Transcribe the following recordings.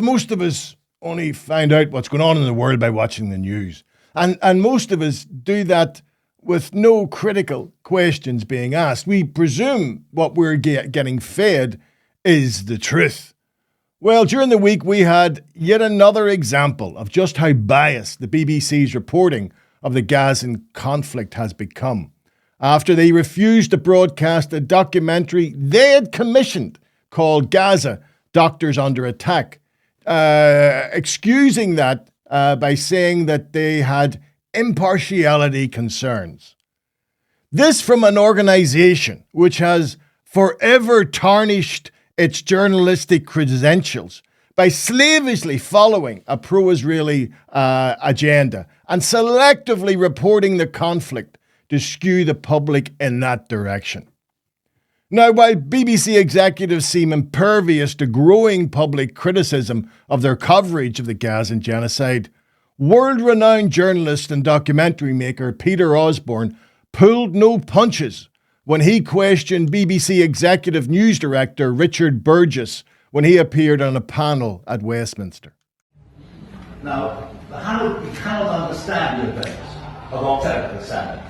Most of us only find out what's going on in the world by watching the news. And most of us do that with no critical questions being asked. We presume what we're getting fed is the truth. Well, during the week, we had yet another example of just how biased the BBC's reporting of the Gazan conflict has become. After they refused to broadcast a documentary they had commissioned called Gaza, Doctors Under Attack, excusing that by saying that they had impartiality concerns. This from an organisation which has forever tarnished its journalistic credentials by slavishly following a pro-Israeli agenda and selectively reporting the conflict to skew the public in that direction. Now, while BBC executives seem impervious to growing public criticism of their coverage of the Gazan genocide, world-renowned journalist and documentary maker Peter Osborne pulled no punches when he questioned BBC Executive News Director Richard Burgess when he appeared on a panel at Westminster. Now, we cannot understand the events of October the 7th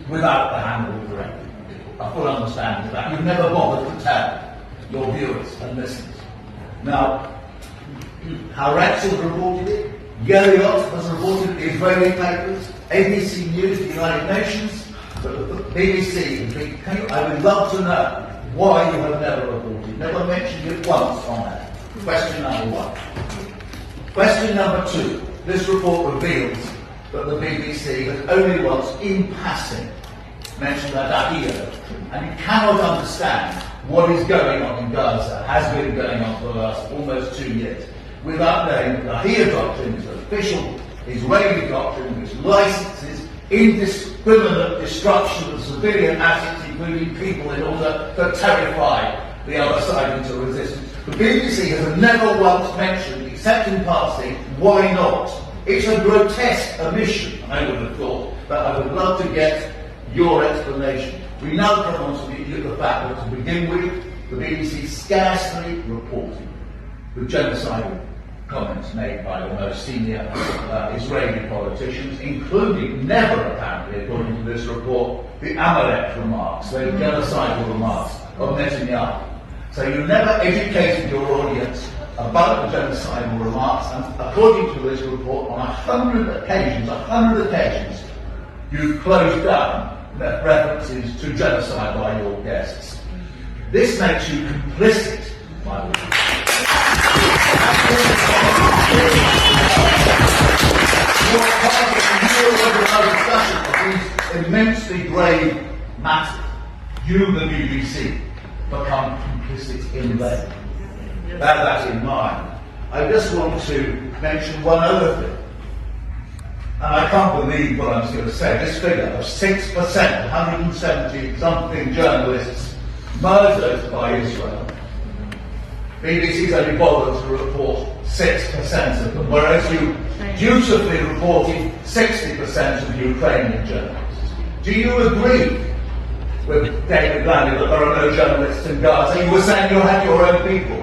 without the Hannibal Directive. A full understanding of that. You've never bothered to tell your viewers and listeners. Now, Haaretz has reported it, Yeriot has reported it, the Israeli papers, ABC News, the United Nations, but the BBC. I would love to know why you have never reported, never mentioned it once on that. Question number one. Question number two. This report reveals that the BBC has only once, in passing, mentioned Adahia, and you cannot understand what is going on in Gaza, has been going on for the last almost 2 years, without knowing that the Adahia doctrine is an official Israeli doctrine which licenses indiscriminate destruction of civilian assets, including people, in order to terrify the other side into resistance. The BBC has never once mentioned, except in passing, why not? It's a grotesque omission, I would have thought, but I would love to get your explanation. We now come on to the fact that, to begin with, the BBC scarcely reported the genocidal comments made by the most senior Israeli politicians, including, never apparently, according to this report, the Amalek remarks, the genocidal remarks of Netanyahu. So you never educated your audience about the genocidal remarks, and according to this report, on 100 occasions, you've closed down references to genocide by your guests. This makes you complicit, my lord. You're part of the discussion of these immensely grave matters. You, the BBC, become complicit in them. Bear that in mind. I just want to mention one other thing. And I can't believe what I'm going to say. This figure of 6%, 170 something journalists murdered by Israel. BBC's only bothered to report 6% of them, whereas you dutifully reported 60% of Ukrainian journalists. Do you agree with David Landy that there are no journalists in Gaza? You were saying you had your own people.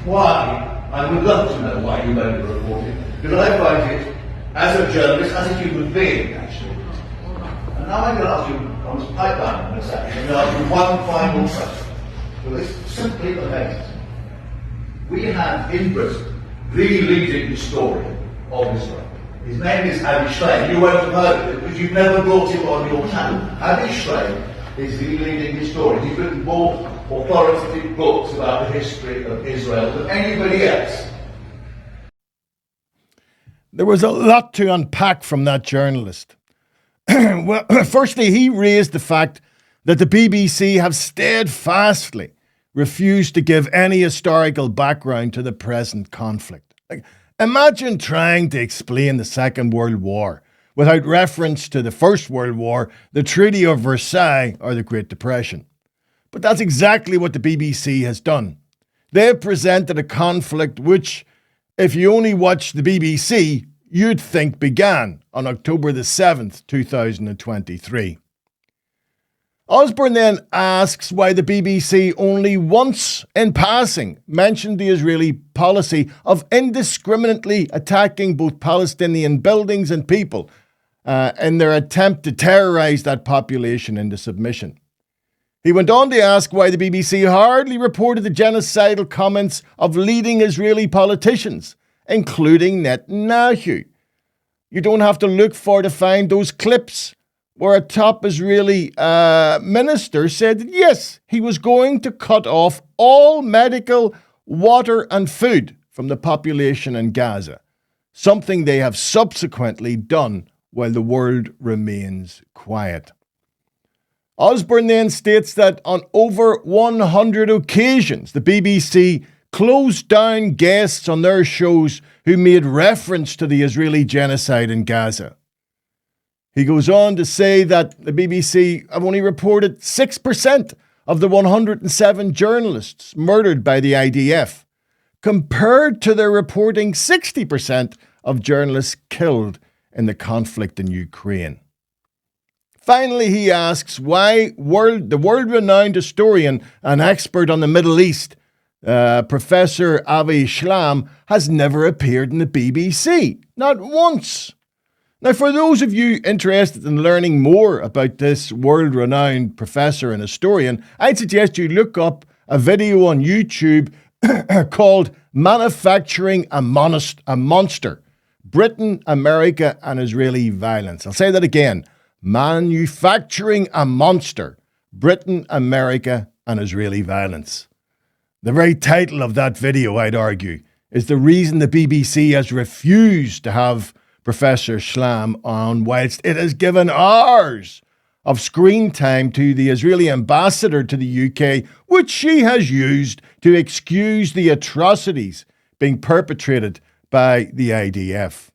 Why? I would love to know why you only reported, because I find it, as a journalist, as a human being, actually. And now I'm going to ask you, on this pipeline in a second, I'm going to ask you one final question. Well, it's simply amazing. We have in Britain the leading historian of Israel. His name is Avi Shleim. You won't have heard of it because you've never brought him on your channel. Avi Shleim is the leading historian. He's written more authoritative books about the history of Israel than anybody else. There was a lot to unpack from that journalist. Well, firstly, he raised the fact that the BBC have steadfastly refused to give any historical background to the present conflict. Imagine trying to explain the Second World War without reference to the First World War, the Treaty of Versailles, or the Great Depression. But that's exactly what the BBC has done. They've presented a conflict which, if you only watch the BBC, you'd think began on October the 7th, 2023. Osborne then asks why the BBC only once, in passing, mentioned the Israeli policy of indiscriminately attacking both Palestinian buildings and people in their attempt to terrorise that population into submission. He went on to ask why the BBC hardly reported the genocidal comments of leading Israeli politicians, including Netanyahu. You don't have to look far to find those clips where a top Israeli minister said that, yes, he was going to cut off all medical, water and food from the population in Gaza, something they have subsequently done while the world remains quiet. Osborne then states that on over 100 occasions, the BBC closed down guests on their shows who made reference to the Israeli genocide in Gaza. He goes on to say that the BBC have only reported 6% of the 107 journalists murdered by the IDF, compared to their reporting 60% of journalists killed in the conflict in Ukraine. Finally, he asks why the world-renowned historian and expert on the Middle East, Professor Avi Shlam, has never appeared in the BBC. Not once. Now, for those of you interested in learning more about this world-renowned professor and historian, I'd suggest you look up a video on YouTube called Manufacturing a Monster, Britain, America and Israeli Violence. I'll say that again. Manufacturing a Monster, Britain, America and Israeli Violence. The very title of that video, I'd argue, is the reason the BBC has refused to have Professor Shlam on, whilst it has given hours of screen time to the Israeli ambassador to the UK, which she has used to excuse the atrocities being perpetrated by the IDF.